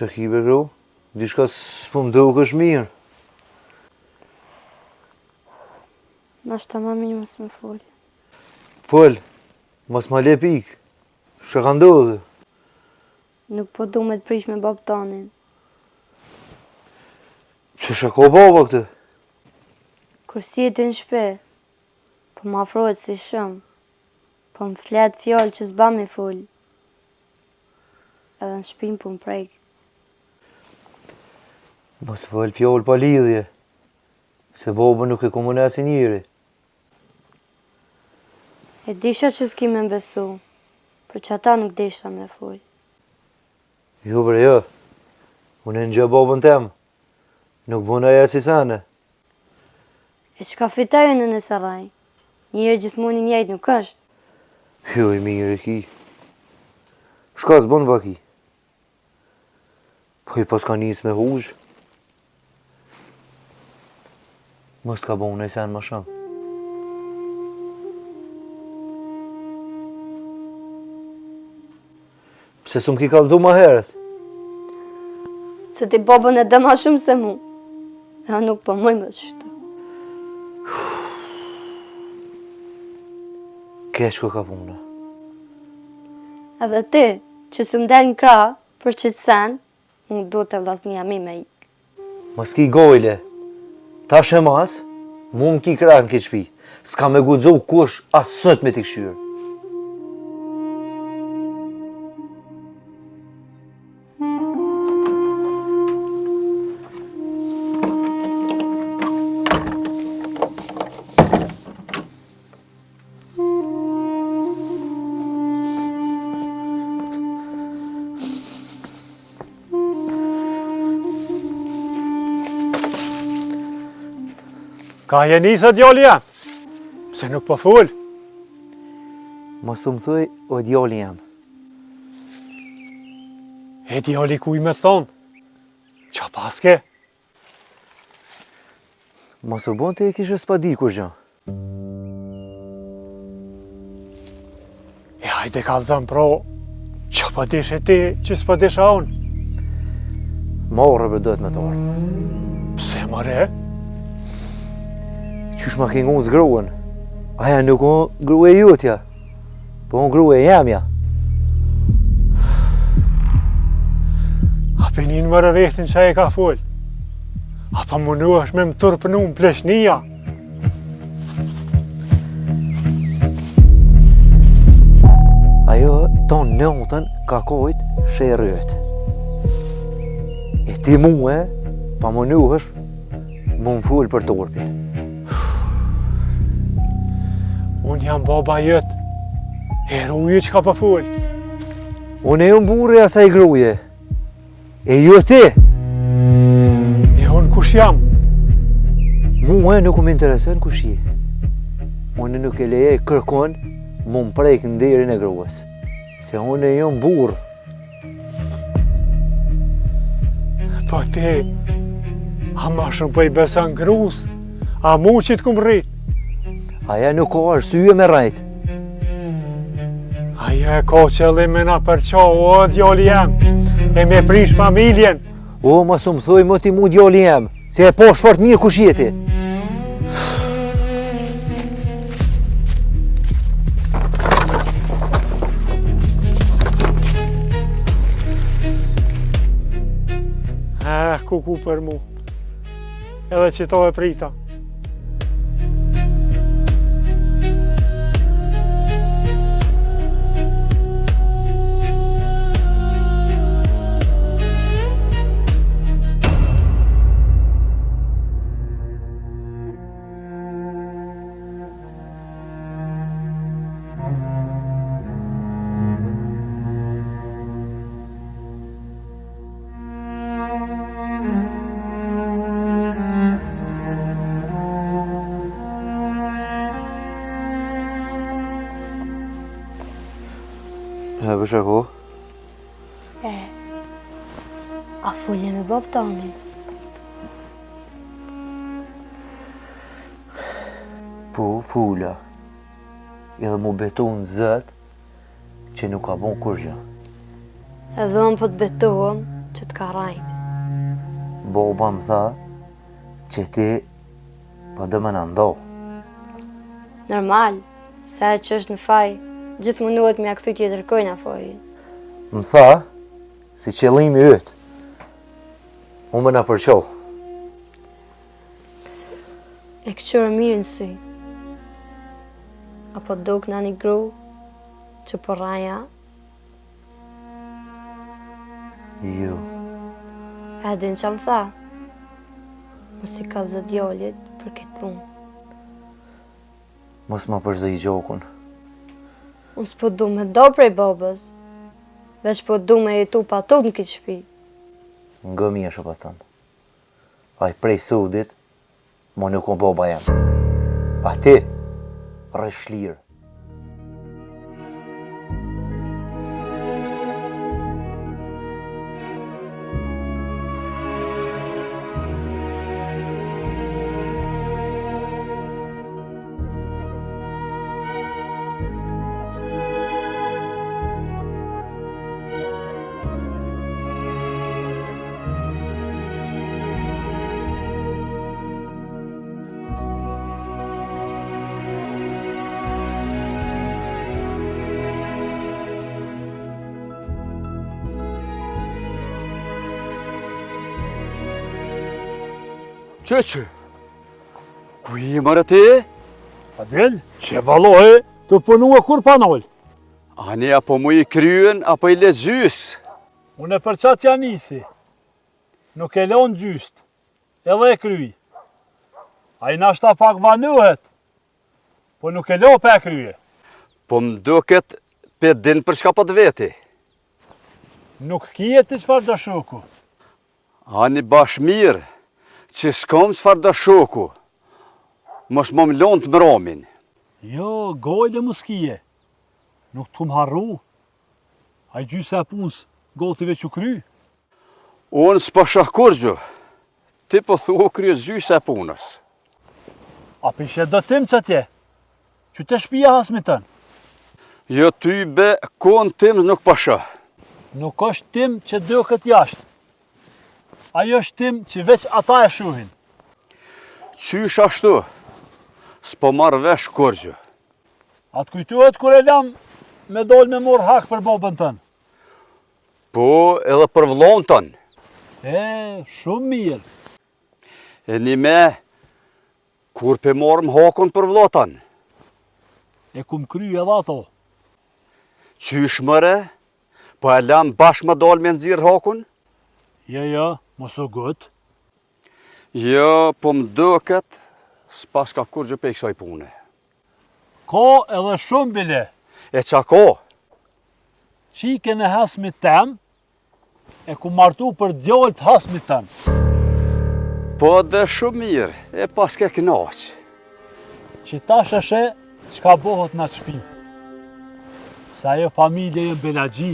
Që kive gru? Dishka s'po më duke është mirë. Nashta ma mirë mos me fol. Fol, mos ma le pikë. Që ka ndodhë? Nuk po du me të prish me bab tanin. Që shë ka baba këtë? Kur si jeti në shpe, po më afrohet si shumë. Po më flet fjallë që s'ba me fol. Edhe në shpin po më prejk. Mos fol fjallë pa lidhje. Se baba nuk e komune si njëri. E disha që s'ki me mbesu, për që ata nuk disha me fol. Jo bre jo, unë e në gjë babën tem, nuk bëna e si sane. E qka fitajë në nësaraj? Njëri gjithmonë i njejt nuk është. Jo i mirë e ki. Shka s'bon va ki? Po i pas ka njës me hush. Mos ka bon e sen ma shumë. Pse s'u m'ki kallëzu ma herët? Se ti babën e dhe ma shumë se mu. Ja nuk po mëj me të shtu. Keq ka puna. Edhe ti, që s'u mdel në kra, për që të sen, unë do të vlasnija mi me ik. Mos ki gojle. Ta shemas, mu m'ki kra në këtë shpi. S'ka me gudzo kush as sot me t'i kshyrë. Ka je nisë djali jam? Pse nuk po fol? Mos u më thuj o djali jam. E djali ku i me thonë? Qa paske? Mos u bon të e kishë s'pa di kur gjë. E hajde ka dhëmë pro, qa pa dish e ti që s'pa dish a unë? Marrë për do të me të ardhë. Pse mare? Qysh ma ke ngun zgruën? Aja nuk o grue jutja, po o grue jamja. A penin më rëvetin që e ka fol? A pa mundu është me më tërpënu më pleshnia? Ajo ton nëntën ka kojt shë e rrët. E ti muë, pa mundu është mu më full për torpin. Unë jam baba jëtë, e ruje që ka pa fol. Unë e unë burë asaj gruje. E jo ti. E unë kush jam? Muë nuk më interesën kush je. Unë nuk e leje kërkon mu më prejk në derin e gruës. Se unë e jam burë. Po ti, a ma shumë për i besan grus, a mu që të kumë rrit? Aja nuk ka arsye me rajt. Aja e ka qëllimina për qa, o djali jem, e me prish familjen. O, mos u më thuj më ti mu djali jem, se e po shfort mirë kush jeti. Kuku për mu, edhe që to e prita. E për shako? A folje me bab tani? Po, fula. Edhe mu beton zët që nuk ka bon kur gjë. Edhe unë po të betohem që t'ka rajt. Boba më tha që ti po do më na ndoh. Normal, sa që është në faj, gjithë munduhet me ja kthy tjetër kojna fojin. Më tha si qëllimi yt. Unë më na përqoh. E këqyrë mirë në sy. Apo duk në një gru që po raja? Jo. E din që më tha? Mos i ka zë djallit për këtë punë. Mos ma përzëj gjokun. Unë s'po du me do prej babës, veç po du me jetu pa tut në këtë shtëpi. Nga mirë shë pa thënë. Aj prej sudit, mo nuk o boba jam. A ti, rëshlirë. Qeqë, ku i mërë ti? Adel, që valohe të punu e kur panol. Ani apo mu i kryen, apo i le gjys? Unë e për qatë janë nisi. Nuk e leon gjyst, edhe e kryj. A i nashta pak vanuhet, po nuk e leo pe kryje. Po më duket pe din për shka po të veti. Nuk kije ti çfarë do shoku. Ani bash mirë, që s'kom çfarë do shoku. Mos më mlon të mromin. Jo, gojle mos kije. Nuk të më harru. A i gjysë e punës gotive që kry. Unë s'po shoh kur gjo. Ti po thu krye gjysë e punës. A pishe do tim që atje, që të shpija hasmi tënë. Jo ty be, kon tim nuk po shoh. Nuk është tim që do këtë jashtë. Ajo është tim që veç ata e shuhin. Qysh ashtu? S'po marrë vesh kur gjo. Atë kujtuhet kur e lam me dol me mor hak për bobën tënë. Po edhe për vllon tën. Shumë mirë. E një me, kur pe morëm hakun për vllotën. E kum kry edhe ato. Qysh mëre? Po e lam bashkë më dal me nxirr hakun? Jo, mos u gut. Jo, po më duket, s'pas ka kur gjë pe kësaj pune. Ka edhe shumë bile. E qa ko? Qike në hasmit tem, e ku martu për djallë të hasmit tem. Po dhe shumë mirë, e pas ke knaq. Që ta sheshe, qka bohët në të shpi. Sa jo familje jë belagji,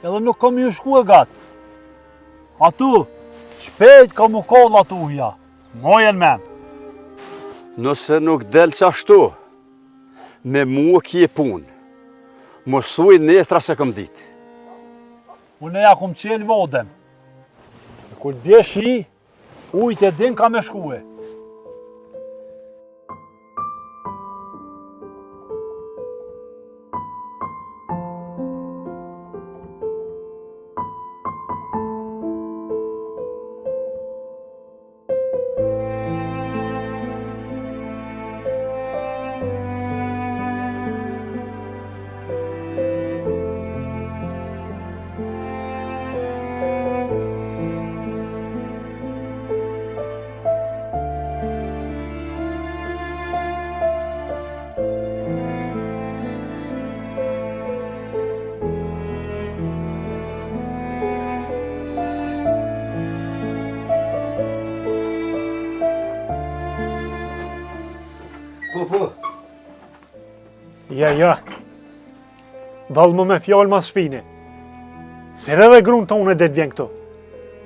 edhe nuk kom ju shku e gatë. Atu, shpejt ka mu koll atu uja, mojen men. Nëse nuk del qashtu, me mu kje punë, mos thuj nestra se këm ditë. Unë e ja kum qelë voden. E kur bje shi, ujt e din ka me shkue. Po. Ja. Dalë më me fjallë mas shpini. Se edhe grunë të unë e det vjen këtu.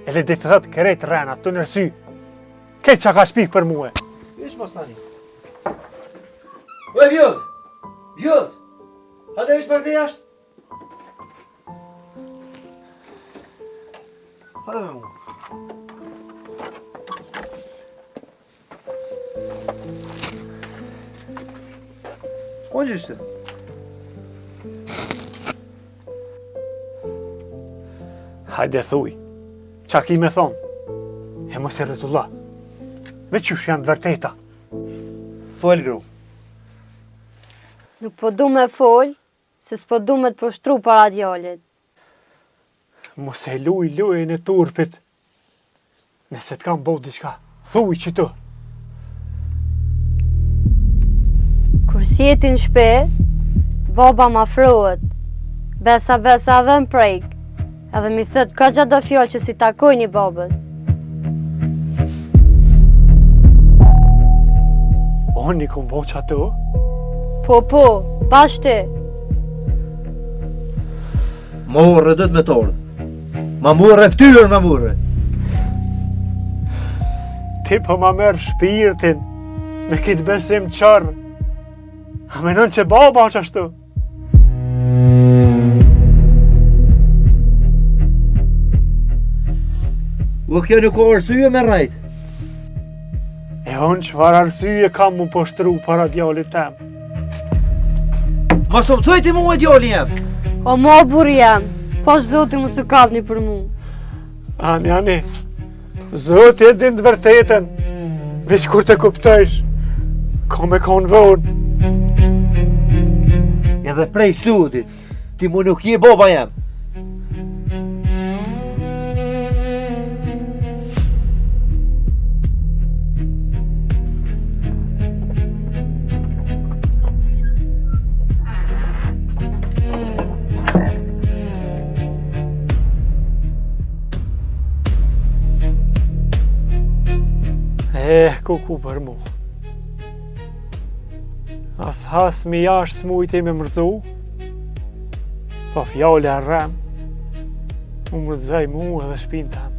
E le det të thëtë kërejt rena, të nërsy. Këtë që ka shpik për muë. Ish mas tani. Oj, Vjot! Hajde ish pak dhe jashtë. Hajde me mua. O gjishte? Hajde thuj, qa ki me thonë? E mos e rëtullah. Me qysh janë të vërteta. Fol gru. Nuk po du me fol, se s'po du me të poshtru para djalit. Mos e lujën e turpit. Nëse t'kam bo diçka, thuj që të. Kur s'jeti në shpe, baba ma frohet. Besa dhe më prejk. Edhe mi thët ka gjatë do fjallë që si takoj një babës. Unë i kom bo që ato? Po, bashti. Morë dhët me torë. Ma morë e ftyrën ma morë. Ti po ma merë shpirtin me kitë besim qarë. A menon që baba që ashtu? O kjo nuk o arsye me rajt. E unë qëfar arsye kam mu poshtru para djallit tem. Ma shumë të ti mu e djallin jem. O ma bur jam, pas zoti mu së kapni për mu. Ani, zoti e din të vërtetën. Veç kur të kuptojsh, ka me konë vonë. Edhe prej sudit, ti mu nuk je baba jem. Ku për mu. As has mi jash s'mujti me mërzu, po fjale a rem, mu mërdzaj mu edhe shpin tem.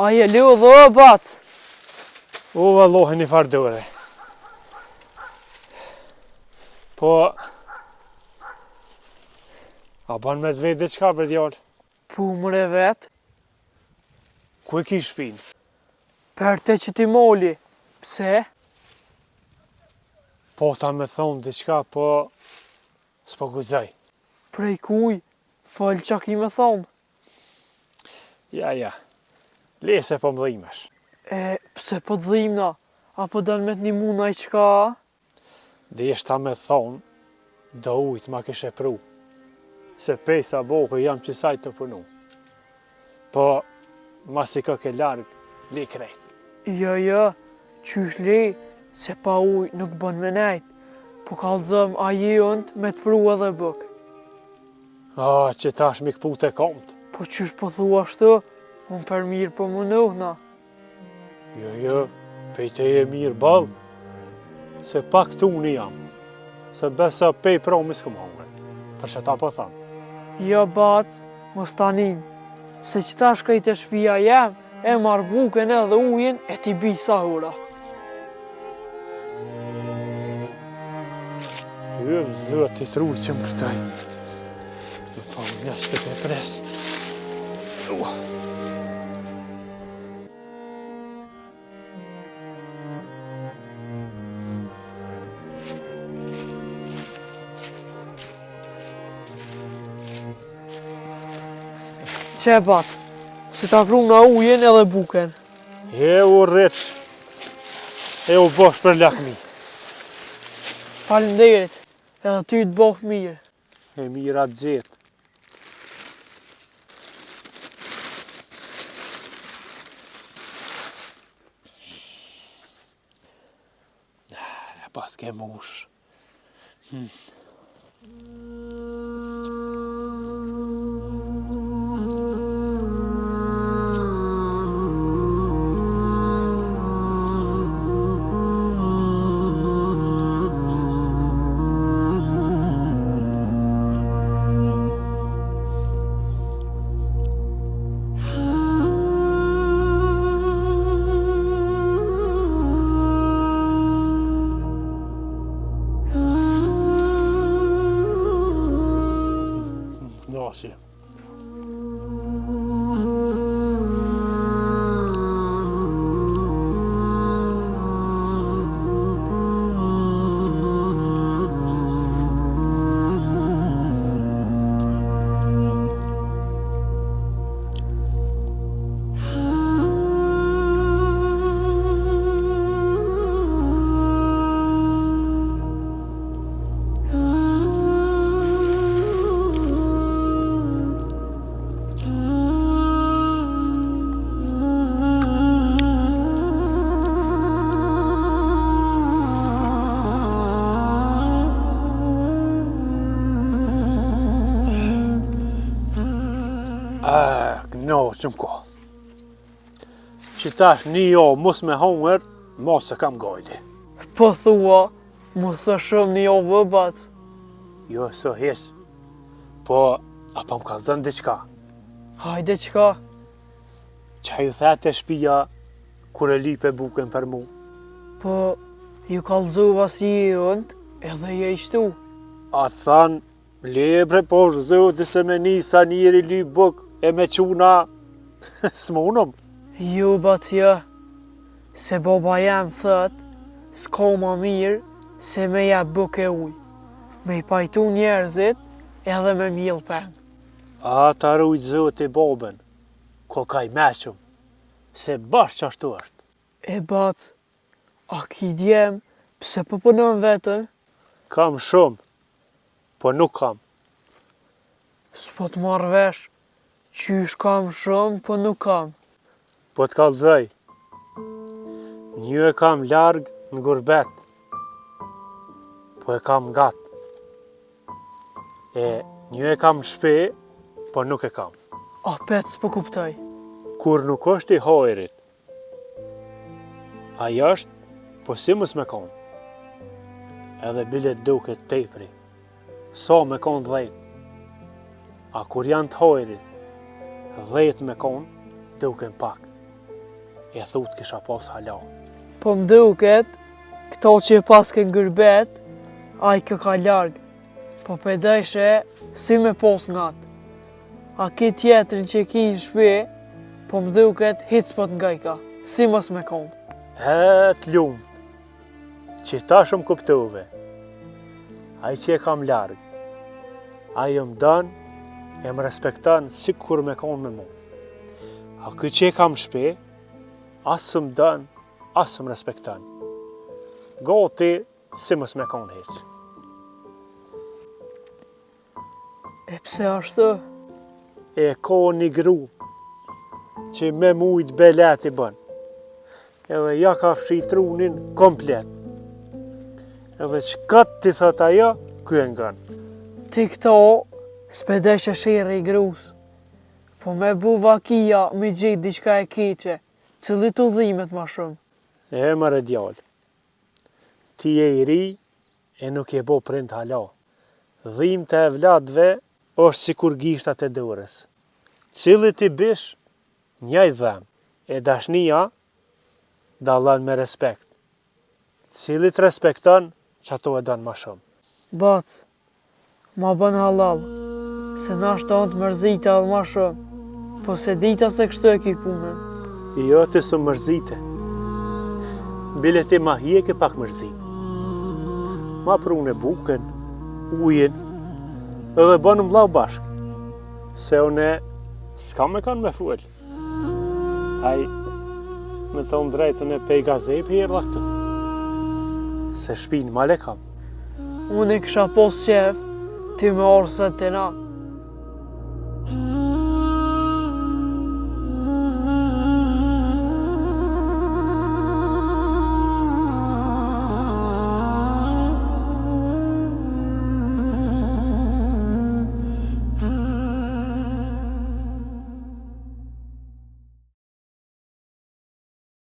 Aje, leo dhe o batë. O, vallohi një farë dore. Po, a ban me të vetë diçka për djallë? Pu mëre vetë, Ku e ki shpinë? për te që ti moli. Pse? Po, ta me thonë diçka, po, s'po guxaj. Prej kuj, falë qa ki me thonë. Ja, lese po më dhimesh. Pse po dhimna, apo dënë me t'ni muna i qka? Dhe jeshtë ta me thonë, do ujtë ma kishe pru. Se pesa bohë jam qësaj të punu. Po, mas i ka ke largë, li krejt. Jo, qysh li, se pa uj nuk bën me nejt, po kalzëm a jënt me t'pru edhe bëk. Që tash mi këpu të komët. Po qysh po thua ashtu, unë për mirë po më nuhna. Jo, Pejte e mirë balë, se pak të unë jam. Se besa pej promi s'këm hongre. Për që ta po thamë. Jo bac, mos tanin, se qëta shkajt e shpia jem, e marrë buken edhe ujin e t'i bi sahura. Zot i trullë që më përtaj. Në pa më njështë të pres. Që e bac, se ta pru nga ujin edhe buken. E u rreq, e u bosh për lakmi. Falenderit, edhe ty të bof mirë. E mira të gjetë. Pas ke mush. Nasje. No, që më ko. Që tash një jo mos me hongër, mos se kam gojli. Po thua, mos e shumë një ovë bat. Jo, so heq. Po, a pa më kalzën diqka. Hajde qka? Qa ju thete shpia, kur e lipe buken për mu. Po, ju kalzuva si jënd, edhe je ishtu. A than, lebre po zoti se me nisa njeri li buk, e me quna, s'munëm. Ju batja, se baba jem thët, s'ka ma mirë se me jep buk e uj. Me i pajtu njerëzit edhe me mjell peng. A ta rujt zoti babën, ko ka i meqëm, se bashkë qashtu është. E bat, a ki djem, pse po punon vetën? Kam shumë, po nuk kam. S'po të marrë vesh, qysh kam shumë, po nuk kam. Po të kalzoj, një e kam largë në gurbet, po e kam gatë. E një e kam në shpe, po nuk e kam. A pet s'po kuptoj. Kur nuk është i hojrit, aja është, po si mës me konë. Edhe bilet duke tepri, so me konë 10. A kur janë të hojrit, 10 me konë, duke në pak. E thut kisha pas hala. Po m'duket, këto që e pas ke ngërbet, a i kë ka largë. Po pedajshe si me pos ngatë. A ki tjetërin që ki në shpe, po m'duket hic pot nga i ka, si mos me konë. Të lumët, që ta shumë kuptove. A i që e kam largë, a i më dënë, e më respektan si kur me konë me mu. A këtë që e kam shpe, asë më dënë, asë më respektan. Goti, si mës me konë heqë. E pse ashtu? E ka një gru, që me mujt belet i bën. Edhe ja ka fshi trunin komplet. Edhe qëkat ti thot ajo, kuj e ngan. Ti këto, s'pedesh e shire i grus. Po me bu vakia me gjithë diqka e keqe, cëllit u dhimet ma shumë. E mërë djallë, ti je i ri e nuk je bo prind hala. Dhim të evladve është si kur gishtat e dorës. Cili ti bish, njaj dhem, e dashnia dallan me respekt. Cili të respekton, që ato e danë ma shumë. Bac, ma bën halal, se na shtonë të mërzite edhe ma shumë, po se dita se kështu e ki punën. Jo të së mërzite. Bile ti ma hjeke pak mërzit. Ma prune buken, ujen, edhe bënë mlau bashk. Se une s'ka me kanë me fuel. Aj, me thonë drejtën e pej gazepi e rrë këtë. Se shpinë male kam. Unë e kësha pos qef, ti me orë së të na,